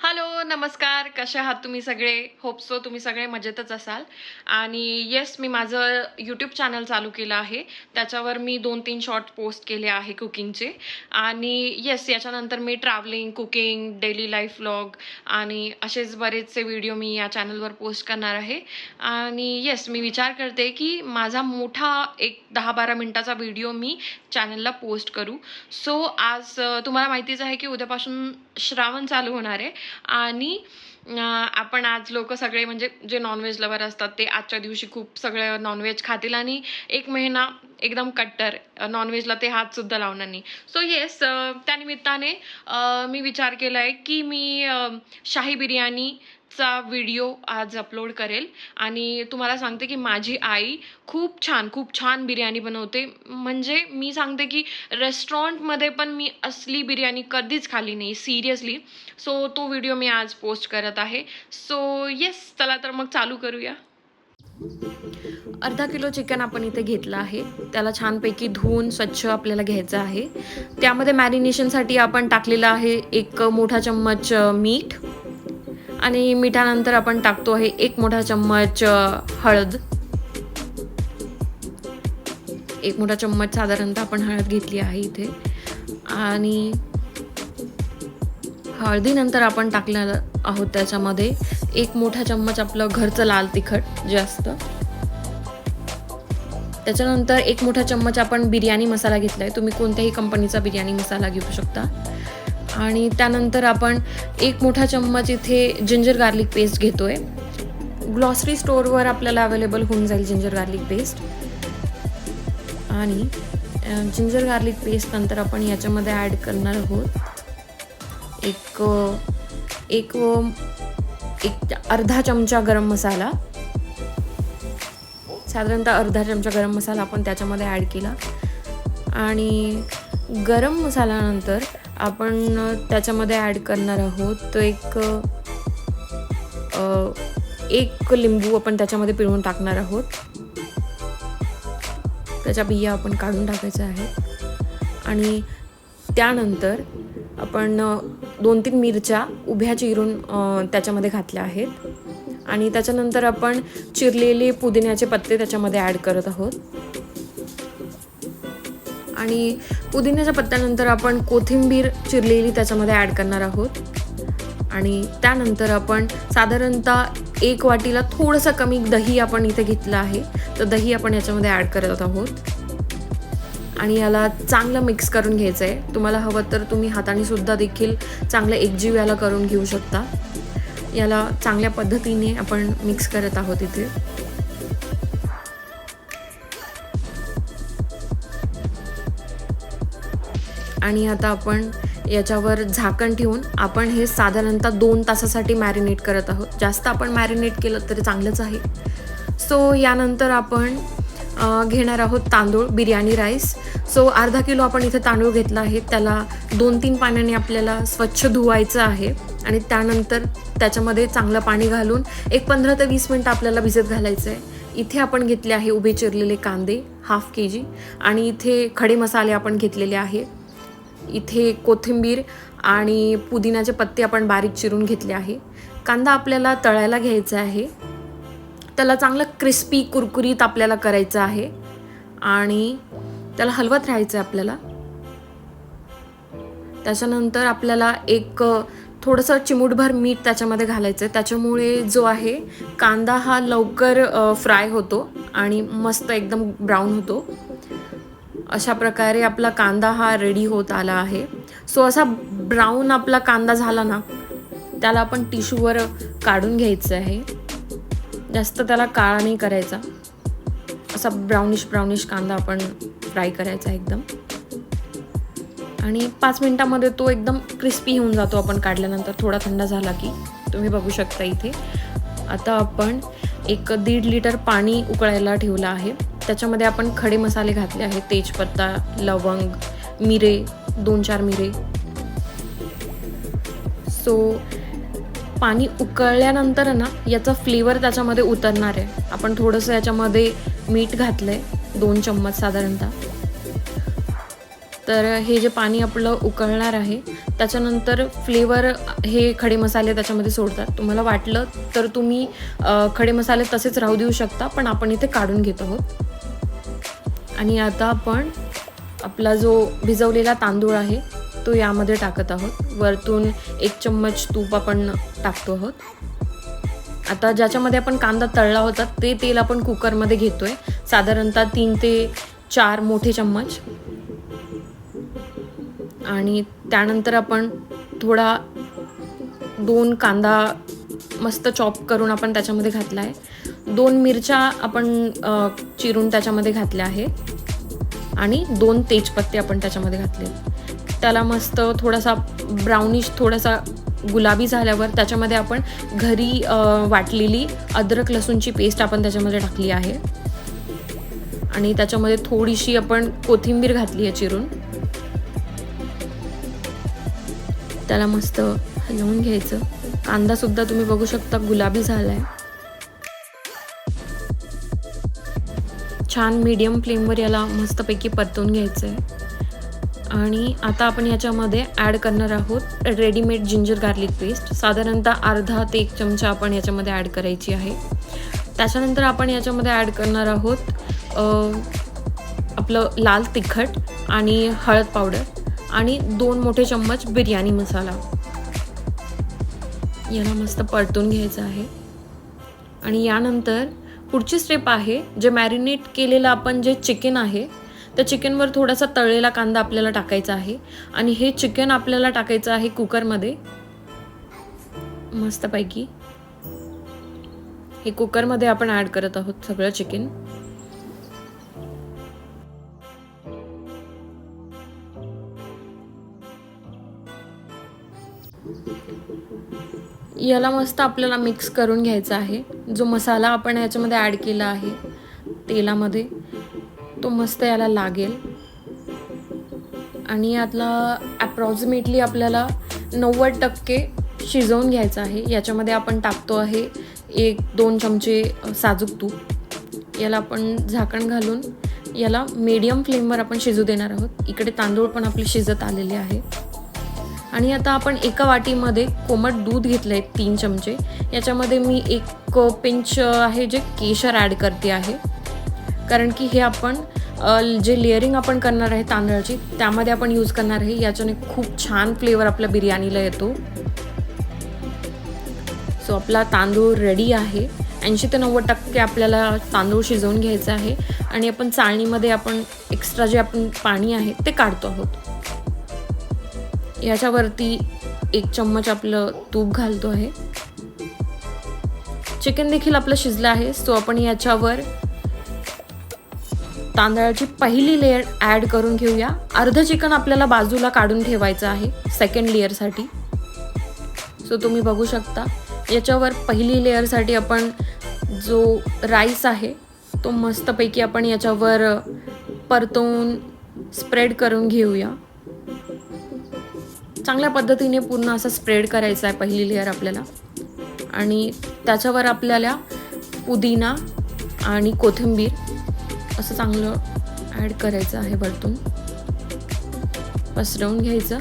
Hello, नमस्कार. कसे आहात तुम्ही सगळे? होप सो तुम्ही सगळे मजेतच असाल. आणि येस, मी माझं यूट्यूब चॅनल चालू केलं आहे. त्याच्यावर मी 2-3 शॉर्ट पोस्ट केले आहे कुकिंगचे. आणि येस, याच्यानंतर मी travelling, cooking, daily life vlog आणि असेच बरेचसे व्हिडिओ मी या चॅनलवर पोस्ट करणार आहे. आणि येस, मी विचार करते की माझा मोठा एक 10-12 मिनिटाचा व्हिडिओ मी चॅनलला पोस्ट करू. सो आज तुम्हाला माहितीच आहे की उद्यापासून श्रावण चालू होणार आहे. आणि आपण आज लोक सगळे म्हणजे जे नॉनव्हेज लवर असतात ते आजच्या दिवशी खूप सगळं नॉनव्हेज खातील आणि 1 महिना एकदम कट्टर नॉनव्हेजला ते हात सुद्धा लावणार नाही. सो येस, त्यानिमित्ताने मी विचार केला आहे की मी शाही बिर्याणीचा व्हिडिओ आज अपलोड करेल. आणि तुम्हाला सांगते की माझी आई खूप छान बिर्याणी बनवते. म्हणजे मी सांगते की रेस्टॉरंटमध्ये पण मी असली बिर्याणी कधीच खाल्ली नाही, सिरियसली. सो तो व्हिडिओ मी आज पोस्ट करत आहे. सो येस, चला तर मग चालू करूया. अर्धा किलो चिकन आपण इथे घेतलं आहे. त्याला छानपैकी धुवून स्वच्छ आपल्याला घ्यायचं आहे. त्यामध्ये मॅरिनेशनसाठी आपण टाकलेलं आहे 1 मोठा चम्मच मीठ. आणि मिठानंतर आपण टाकतो आहे 1 मोठा चम्मच हळद. 1 मोठा चम्मच साधारणतः आपण हळद घेतली आहे इथे. आणि हळदीनंतर आपण टाकलेलं आहोत त्याच्यामध्ये 1 मोठा चम्मच आपलं घरचं लाल तिखट जे असतं. त्याच्यानंतर 1 मोठा चम्मच आपण बिर्याणी मसाला घेतला आहे. तुम्ही कोणत्याही कंपनीचा बिर्याणी मसाला घेऊ शकता. आणि त्यानंतर आपण 1 मोठा चम्मच इथे जिंजर गार्लिक पेस्ट घेतोय. ग्लॉसरी स्टोअरवर आपल्याला अवेलेबल होऊन जाईल जिंजर गार्लिक पेस्ट. आणि जिंजर गार्लिक पेस्ट नंतर आपण याच्यामध्ये ॲड करणार आहोत एक अर्धा चमचा गरम मसाला. साधारणतः अर्धा चमचा गरम मसाला आपण त्याच्यामध्ये ॲड केला. आणि गरम मसाल्यानंतर आपण त्याच्यामध्ये ॲड करणार आहोत तो एक लिंबू आपण त्याच्यामध्ये पिळून टाकणार आहोत. त्याच्या बिया आपण काढून टाकायच्या आहेत. आणि त्यानंतर आपण 2-3 मिरच्या उभ्या चिरून त्याच्यामध्ये घातल्या आहेत. आणि त्याच्यानंतर आपण चिरलेले पुदिन्याचे पत्ते त्याच्यामध्ये ॲड करत आहोत. आणि पुदिन्याच्या पत्त्यानंतर आपण कोथिंबीर चिरलेली त्याच्यामध्ये ॲड करणार आहोत. आणि त्यानंतर आपण साधारणतः 1 वाटीला थोडंसं कमी दही आपण इथे घेतलं आहे. तर दही आपण याच्यामध्ये ॲड करत आहोत. आणि याला चांगलं मिक्स करून घ्यायचं आहे. तुम्हाला हवं तर तुम्ही हाताने सुद्धा देखील चांगलं एकजीव याला करून घेऊ शकता. याला चांगल्या पद्धतीने आपण मिक्स करत आहोत इथे. आणि आता आपण याच्यावर झाकण ठेवून आपण हे साधारणतः 2 तासासाठी मॅरिनेट करत आहोत. जास्त आपण मॅरिनेट केलं तरी चांगलंच आहे. सो यानंतर आपण घेणार आहोत तांदूळ, बिर्याणी राईस. सो अर्धा किलो आपण इथे तांदूळ घेतला आहे. त्याला 2-3 पाण्याने आपल्याला स्वच्छ धुवायचं आहे. आणि त्यानंतर त्याच्यामध्ये चांगलं पाणी घालून 15 ते 20 मिनटं आपल्याला भिजत घालायचं आहे. इथे आपण घेतले आहे उभे चिरलेले कांदे ½ kg. आणि इथे खडे मसाले आपण घेतलेले आहे. इथे कोथिंबीर आणि पुदिन्याचे पत्ते आपण बारीक चिरून घेतले आहे. कांदा आपल्याला तळायला घ्यायचा आहे. त्याला चांगलं क्रिस्पी कुरकुरीत आपल्याला करायचं आहे. आणि त्याला हलवत राहायचं आहे आपल्याला. त्याच्यानंतर आपल्याला थोडंसं चिमूटभर मीठ त्याच्यामध्ये घालायचं आहे. त्याच्यामुळे जो आहे कांदा हा लवकर फ्राय होतो आणि मस्त एकदम ब्राऊन होतो. अशा प्रकारे आपला कांदा हा रेडी होत आला आहे. सो असा ब्राऊन आपला कांदा झाला ना, त्याला आपण टिश्यूवर काढून घ्यायचं आहे. जास्त त्याला काळा नाही करायचा. असा ब्राउनिश कांदा आपण फ्राय करायचा एकदम. आणि 5 मिनिटामध्ये तो एकदम क्रिस्पी होऊन जातो आपण काढल्यानंतर. थोडा थंड झाला की तुम्ही बघू शकता इथे. आता आपण 1.5 लिटर पाणी उकळायला ठेवलं आहे. त्याच्यामध्ये आपण खडे मसाले घातले आहेत. तेजपत्ता, लवंग, मिरे, 2-4 मिरे. सो पाणी उकळल्यानंतर ना याचा फ्लेवर त्याच्यामध्ये उतरणार आहे. आपण थोडंसं याच्यामध्ये मीठ घातलं आहे 2 चम्मच साधारणतः. तर हे जे पाणी आपलं उकळणार आहे त्याच्यानंतर फ्लेवर हे खडे मसाले त्याच्यामध्ये सोडतात. तुम्हाला वाटलं तर तुम्ही खडे मसाले तसेच राहू देऊ शकता, पण आपण इथे काढून घेत आहोत. आणि आता आपण आपला जो भिजवलेला तांदूळ आहे तो यामध्ये टाकत आहोत. वरतून 1 चम्मच तूप आपण टाकतो आहोत. आता ज्याच्यामध्ये आपण कांदा तळला होता ते तेल आपण कुकरमध्ये घेतोय, साधारणतः 3 ते 4 मोठे चम्मच. आणि त्यानंतर आपण थोडा 2 कांदा मस्त चॉप करून आपण त्याच्यामध्ये घातला आहे. 2 मिरच्या आपण चिरून त्याच्यामध्ये घातल्या आहे आणि 2 तेजपत्ते आपण त्याच्यामध्ये घातले. त्याला मस्त थोडासा ब्राउनिश, थोडासा गुलाबी झाल्यावर त्याच्यामध्ये आपण घरी वाटलेली अद्रक लसूणची पेस्ट आपण त्याच्यामध्ये टाकली आहे आणि त्याच्यामध्ये थोडीशी आपण कोथिंबीर घातली आहे चिरून. त्याला मस्त हलवून घ्यायचं. कांदा सुद्धा तुम्ही बघू शकता गुलाबी झालाय. छान मीडियम फ्लेमवर याला मस्तपैकी परतवून घ्यायचं आहे. आणि आता आपण याच्यामध्ये ॲड करणार आहोत रेडीमेड जिंजर गार्लिक पेस्ट. साधारणतः अर्धा ते 1 चमचा आपण याच्यामध्ये ॲड करायची आहे. त्याच्यानंतर आपण याच्यामध्ये ॲड करणार आहोत आपलं लाल तिखट आणि हळद पावडर आणि 2 मोठे चम्मच बिर्याणी मसाला. याला मस्त परतून घ्यायचं आहे. आणि यानंतर पुढची स्टेप आहे, जे मॅरिनेट केलेलं आपण जे चिकन आहे त्या चिकनवर थोडासा तळलेला कांदा आपल्याला टाकायचा आहे आणि हे चिकन आपल्याला टाकायचं आहे कुकरमध्ये. मस्तपैकी हे कुकरमध्ये आपण ॲड करत आहोत सगळं चिकन. याला मस्त आपल्याला मिक्स करून घ्यायचा आहे. जो मसाला आपण याच्यामध्ये ॲड केला आहे तेलामध्ये तो मस्त याला लागेल. आणि यातला अप्रॉक्सिमेटली आपल्याला 90% शिजवून घ्यायचं आहे. याच्यामध्ये आपण टाकतो आहे 1-2 चमचे साजूक तूप. याला आपण झाकण घालून याला मीडियम फ्लेमवर आपण शिजू देणार आहोत. इकडे तांदूळ पण आपले शिजत आलेले आहे. आणि आता आपण एका वाटीमध्ये कोमट दूध घेतलं आहे 3 चमचे. याच्यामध्ये मी 1 पिंच आहे जे केशर ॲड करते आहे, कारण की हे आपण जे लेअरिंग आपण करणार आहे तांदळाची त्यामध्ये आपण यूज करणार आहे. याच्याने खूप छान फ्लेवर आपल्या बिर्याणीला येतो. सो आपला तांदूळ रेडी आहे. 80 ते 90% आपल्याला तांदूळ शिजवून घ्यायचा आहे. आणि आपण चाळणीमध्ये आपण एक्स्ट्रा जे आपण पाणी आहे ते काढतो आहोत. याच्यावरती 1 चम्मच आपलं तूप घालतो आहे. चिकन देखील आपलं शिजलं आहे. सो आपण याच्यावर तांदळाची पहिली लेयर ॲड करून घेऊया. अर्ध चिकन आपल्याला बाजूला काढून ठेवायचं आहे सेकंड लेअरसाठी. सो तुम्ही बघू शकता याच्यावर पहिली लेअरसाठी आपण जो राईस आहे तो मस्तपैकी आपण याच्यावर परतवून स्प्रेड करून घेऊया. चांगल्या पद्धतीने पूर्ण असं स्प्रेड करायचं आहे पहिली लेअर आपल्याला. आणि त्याच्यावर आपल्याला पुदिना आणि कोथिंबीर असं चांगलं ॲड करायचं आहे. वरतून पसरवून घ्यायचं.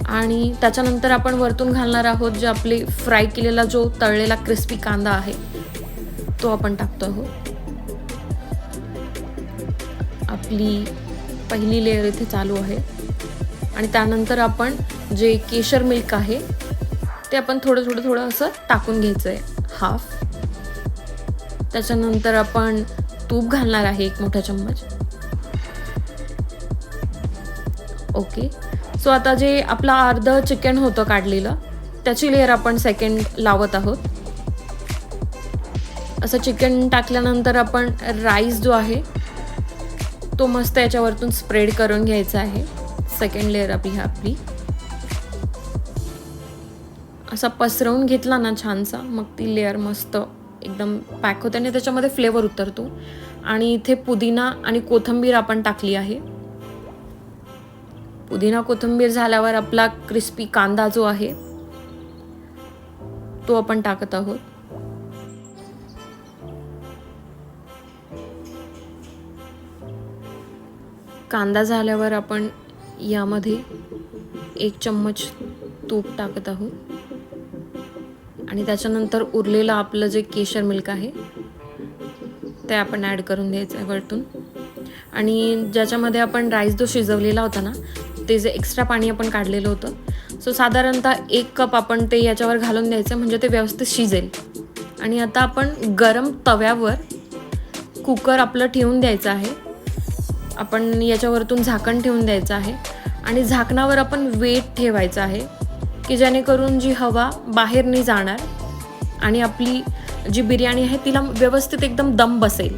आणि त्याच्यानंतर आपण वरतून घालणार आहोत जे आपले फ्राय केलेला जो तळलेला क्रिस्पी कांदा आहे तो आपण टाकतो आहोत. आपली पहिली लेअर इथे चालू आहे. आणि त्यानंतर आपण जे केशर मिल्क आहे ते आपण थोडं असं टाकून घ्यायचं आहे, हाफ. त्याच्यानंतर आपण तूप घालणार आहे 1 मोठा चम्मच. ओके. सो आता जे आपला अर्ध चिकन होतं काढलेलं त्याची लेअर आपण सेकंड लावत आहोत. असं चिकन टाकल्यानंतर आपण राईस जो आहे तो मस्त याच्यावरतून स्प्रेड करून घ्यायचा आहे. सेकंड लेअर आपली असा पसरवून घेतला ना छानसा, मग ती लेअर मस्त एकदम पॅक होते आणि त्याच्यामध्ये फ्लेवर उतरतो. आणि इथे पुदिना आणि कोथिंबीर आपण टाकली आहे. पुदिना कोथिंबीर झाल्यावर आपला क्रिस्पी कांदा जो आहे तो आपण टाकत आहोत. कांदा झाल्यावर आपण यामध्ये 1 चम्मच तूप टाकत आहोत आणि त्याच्यानंतर उरलेलं आपलं जे केशर मिल्क आहे ते आपण ॲड करून द्यायचं आहे वरतून. आणि ज्याच्यामध्ये आपण राईस जो शिजवलेला होता ना, ते जे एक्स्ट्रा पाणी आपण काढलेलं होतं, सो साधारणतः 1 कप आपण ते याच्यावर घालून द्यायचं, म्हणजे ते व्यवस्थित शिजेल. आणि आता आपण गरम तव्यावर कुकर आपलं ठेवून द्यायचं आहे. आपण याच्यावरतून झाकण ठेवून द्यायचं आहे आणि झाकणावर आपण वेट ठेवायचं आहे की जेणेकरून जी हवा बाहेर नाही जाणार आणि आपली जी बिर्याणी आहे तिला व्यवस्थित एकदम दम बसेल.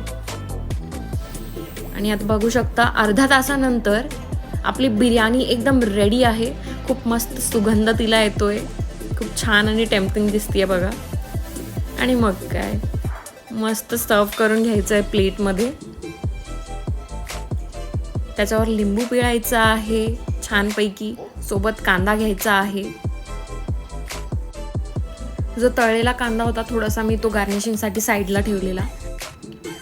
आणि आता बघू शकता अर्धा तासानंतर आपली बिर्याणी एकदम रेडी आहे. खूप मस्त सुगंध तिला येतोय, खूप छान आणि टेम्पटिंग दिसतीये बघा. आणि मग काय, मस्त सर्व करून घ्यायचं आहे प्लेटमध्ये. त्याच्यावर लिंबू पिळायचा आहे छानपैकी, सोबत कांदा घ्यायचा आहे. जो तळलेला कांदा होता थोडासा मी तो गार्निशिंगसाठी साईडला ठेवलेला.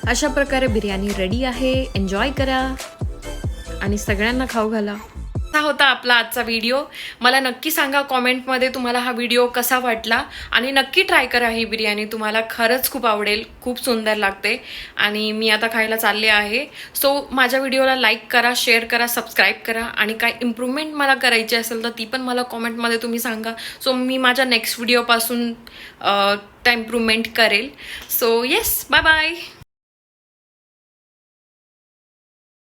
अशा प्रकारे बिर्याणी रेडी आहे. एन्जॉय करा आणि सगळ्यांना खाऊ घाला. हा होता आपला आजचा व्हिडिओ. मला नक्की सांगा कॉमेंटमध्ये तुम्हाला हा व्हिडिओ कसा वाटला आणि नक्की ट्राय करा ही बिर्याणी. तुम्हाला खरंच खूप आवडेल, खूप सुंदर लागते. आणि मी आता खायला चालले आहे. सो माझ्या व्हिडिओला लाईक करा, शेअर करा, सबस्क्राईब करा आणि काय इम्प्रूव्हमेंट मला करायची असेल तर ती पण मला कॉमेंटमध्ये तुम्ही सांगा. सो मी माझ्या नेक्स्ट व्हिडिओपासून त्या इम्प्रूव्हमेंट करेल. So yes, bye bye.